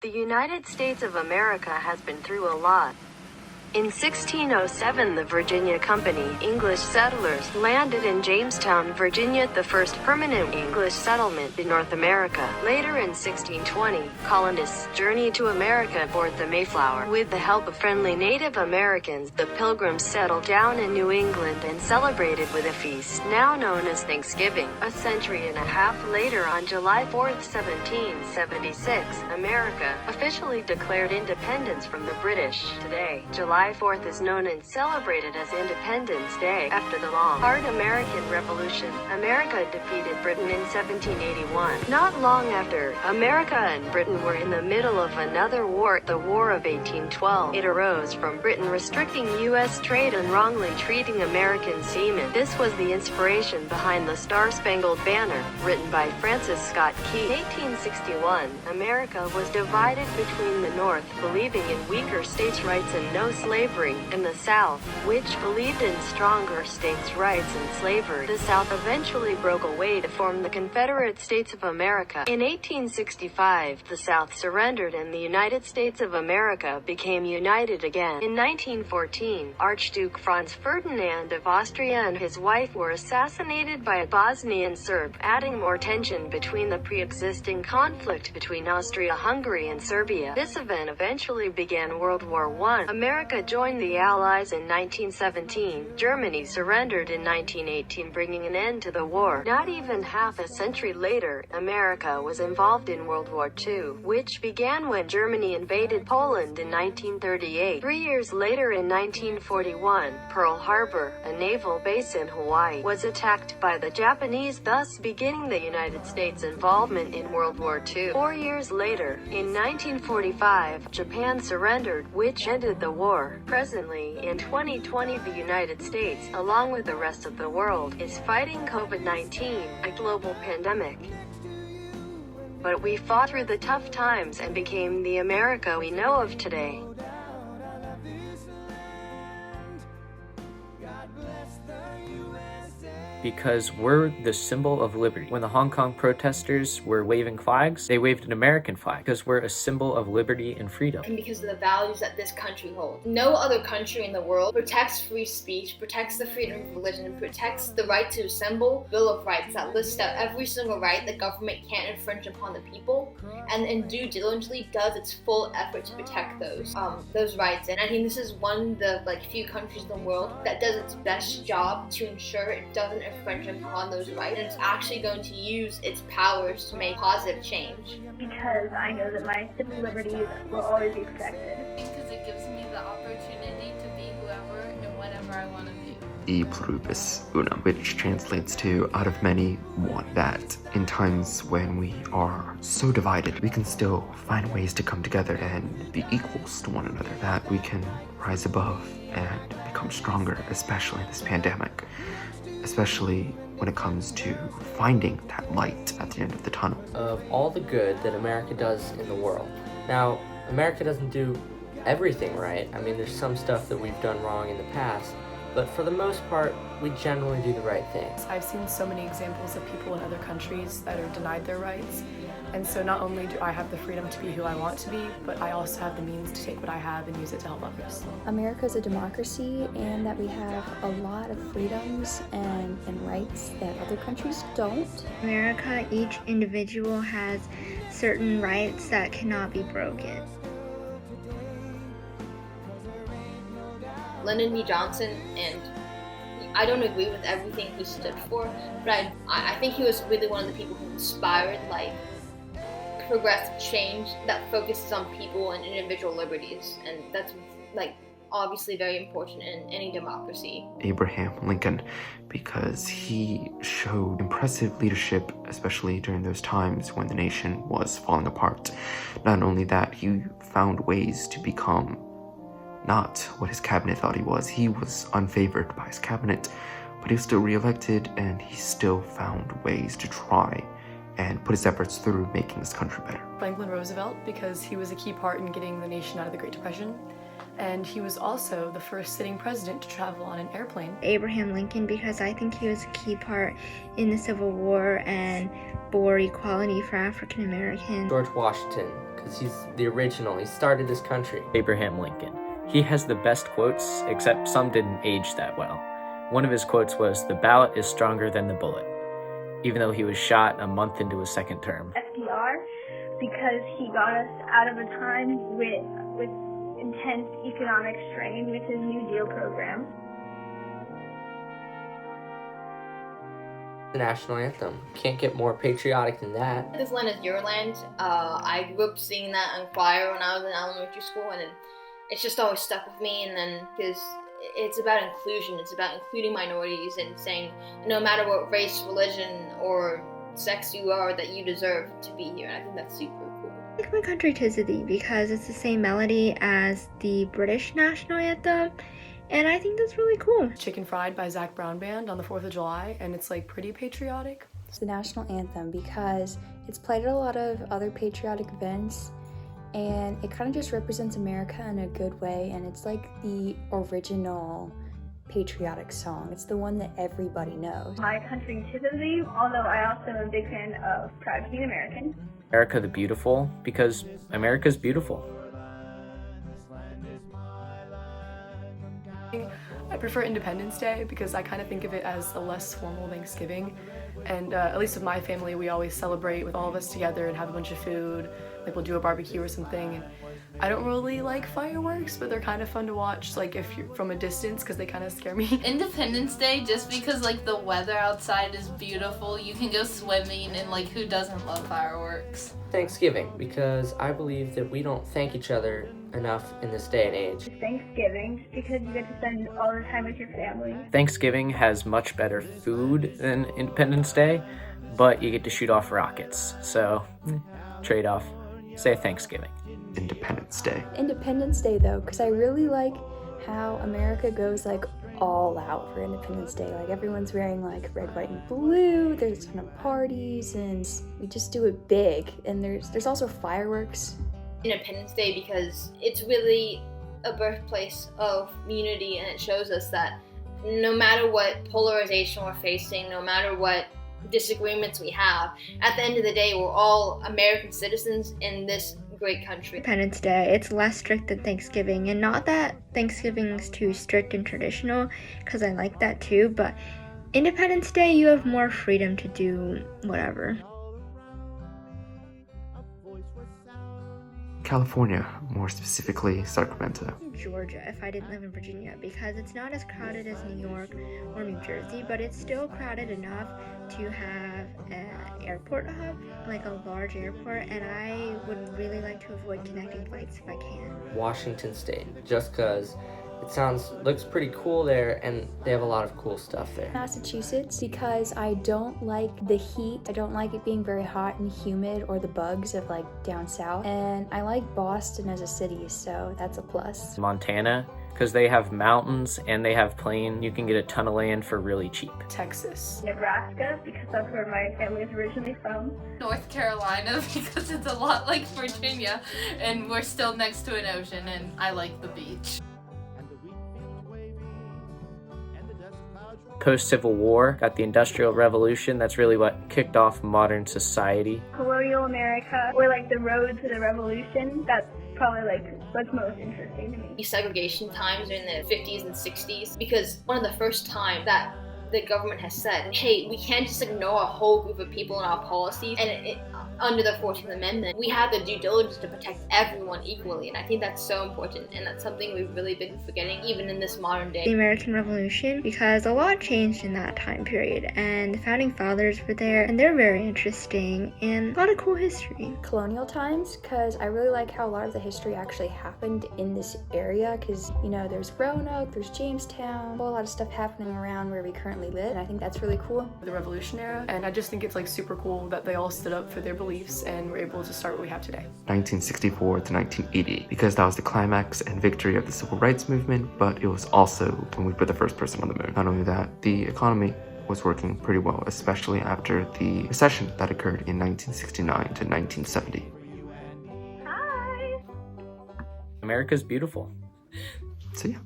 The United States of America has been through a lot. In 1607, the Virginia Company, English settlers, landed in Jamestown, Virginia, the first permanent English settlement in North America. Later in 1620, colonists journeyed to America aboard the Mayflower. With the help of friendly Native Americans, the Pilgrims settled down in New England and celebrated with a feast, now known as Thanksgiving. A century and a half later, on July 4, 1776, America officially declared independence from the British. Today, July 4th is known and celebrated as Independence Day. After the long, hard American Revolution, America defeated Britain in 1781. Not long after, America and Britain were in the middle of another war, the War of 1812. It arose from Britain restricting U.S. trade and wrongly treating American seamen. This was the inspiration behind the Star-Spangled Banner, written by Francis Scott Key. In 1861, America was divided between the North, believing in weaker states' rights and no slavery, and the South, which believed in stronger states' rights and slavery. The South eventually broke away to form the Confederate States of America. In 1865, the South surrendered and the United States of America became united again. In 1914, Archduke Franz Ferdinand of Austria and his wife were assassinated by a Bosnian Serb, adding more tension between the pre-existing conflict between Austria-Hungary and Serbia. This event eventually began World War I. America joined the Allies in 1917. Germany surrendered in 1918, bringing an end to the war. Not even half a century later, America was involved in World War II, which began when Germany invaded Poland in 1938. 3 years later, in 1941, Pearl Harbor, a naval base in Hawaii, was attacked by the Japanese, thus beginning the United States' involvement in World War II. 4 years later, in 1945, Japan surrendered, which ended the war. Presently, in 2020, the United States, along with the rest of the world, is fighting COVID-19, a global pandemic. But we fought through the tough times and became the America we know of today. Because we're the symbol of liberty. When the Hong Kong protesters were waving flags, they waved an American flag because we're a symbol of liberty and freedom. And because of the values that this country holds. No other country in the world protects free speech, protects the freedom of religion, protects the right to assemble, Bill of Rights that lists out every single right the government can't infringe upon the people, and due diligently does its full effort to protect those rights. And I think this is one of the few countries in the world that does its best job to ensure it doesn't infringe upon those rights, and it's actually going to use its powers to make positive change. Because I know that my civil liberties will always be protected. Because it gives me the opportunity to be whoever and whatever I want to be. E pluribus unum, which translates to out of many, one. That in times when we are so divided, we can still find ways to come together and be equals to one another. That we can rise above and become stronger, especially in this pandemic. Especially when it comes to finding that light at the end of the tunnel. Of all the good that America does in the world. Now, America doesn't do everything right. I mean, there's some stuff that we've done wrong in the past, but for the most part, we generally do the right things. I've seen so many examples of people in other countries that are denied their rights. And so not only do I have the freedom to be who I want to be, but I also have the means to take what I have and use it to help others. America is a democracy, and that we have a lot of freedoms and rights that other countries don't. America, each individual has certain rights that cannot be broken. Lyndon B. Johnson, and I don't agree with everything he stood for, but I think he was really one of the people who inspired progressive change that focuses on people and individual liberties, and that's obviously very important in any democracy. Abraham Lincoln, because he showed impressive leadership, especially during those times when the nation was falling apart. Not only that, he found ways to become not what his cabinet thought he was. He was unfavored by his cabinet, but he was still reelected, and he still found ways to try and put his efforts through making this country better. Franklin Roosevelt, because he was a key part in getting the nation out of the Great Depression, and he was also the first sitting president to travel on an airplane. Abraham Lincoln, because I think he was a key part in the Civil War and for equality for African Americans. George Washington, because he's the original. He started this country. Abraham Lincoln. He has the best quotes, except some didn't age that well. One of his quotes was, "The ballot is stronger than the bullet," even though he was shot a month into his second term. FDR, because he got us out of a time with intense economic strain with his New Deal program. The national anthem. Can't get more patriotic than that. This land is your land. I grew up seeing that on choir when I was in elementary school, and it's just always stuck with me. And then because it's about inclusion, it's about including minorities and saying no matter what race, religion, or sex you are, that you deserve to be here. And I think that's super cool. I like My Country 'Tis of Thee because it's the same melody as the British national anthem, and I think that's really cool. Chicken Fried by Zac Brown Band on the 4th of July, and it's like pretty patriotic. It's the national anthem because it's played at a lot of other patriotic events, and it kind of just represents America in a good way, and it's like the original patriotic song. It's the one that everybody knows. My Country 'Tis of Thee, although I also am a big fan of Proud to be an American. America the Beautiful, because America's beautiful. I prefer Independence Day because I kind of think of it as a less formal Thanksgiving, and at least with my family we always celebrate with all of us together and have a bunch of food, like we'll do a barbecue or something. And I don't really like fireworks, but they're kind of fun to watch, like if you're from a distance, because they kind of scare me. Independence Day, just because like the weather outside is beautiful, you can go swimming, and like who doesn't love fireworks? Thanksgiving, because I believe that we don't thank each other enough in this day and age. Thanksgiving, because you get to spend all the time with your family. Thanksgiving has much better food than Independence Day, but you get to shoot off rockets, so trade-off. Say Thanksgiving. Independence Day. Independence Day though, because I really like how America goes like all out for Independence Day. Like everyone's wearing like red, white, and blue. There's a ton of parties, and we just do it big. And there's also fireworks. Independence Day because it's really a birthplace of unity, and it shows us that no matter what polarization we're facing, no matter what disagreements we have, at the end of the day we're all American citizens in this great country. Independence Day, it's less strict than Thanksgiving, and not that Thanksgiving's too strict and traditional, because I like that too, but Independence Day you have more freedom to do whatever. California, more specifically Sacramento. Georgia if I didn't live in Virginia, because it's not as crowded as New York or New Jersey, but it's still crowded enough to have an airport hub, like a large airport, and I would really like to avoid connecting flights if I can. Washington State, just because it looks pretty cool there, and they have a lot of cool stuff there. Massachusetts, because I don't like the heat. I don't like it being very hot and humid, or the bugs of like down south. And I like Boston as a city, so that's a plus. Montana, because they have mountains and they have plain. You can get a ton of land for really cheap. Texas. Nebraska, because that's where my family is originally from. North Carolina, because it's a lot like Virginia, and we're still next to an ocean, and I like the beach. Post-Civil War, got the Industrial Revolution. That's really what kicked off modern society. Colonial America, or like the road to the revolution, that's probably like what's most interesting to me. Desegregation times in the 50s and 60s, because one of the first times that the government has said, hey, we can't just ignore a whole group of people in our policies, and under the 14th Amendment, we have the due diligence to protect everyone equally, and I think that's so important, and that's something we've really been forgetting even in this modern day. The American Revolution, because a lot changed in that time period, and the founding fathers were there, and they're very interesting, and a lot of cool history. Colonial times, because I really like how a lot of the history actually happened in this area, because, you know, there's Roanoke, there's Jamestown, a whole lot of stuff happening around where we currently live, and I think that's really cool. The Revolution era, and I just think it's like super cool that they all stood up for their beliefs and were able to start what we have today. 1964 to 1980, because that was the climax and victory of the civil rights movement, but it was also when we put the first person on the moon. Not only that, the economy was working pretty well, especially after the recession that occurred in 1969 to 1970. Hi! America's beautiful. So yeah.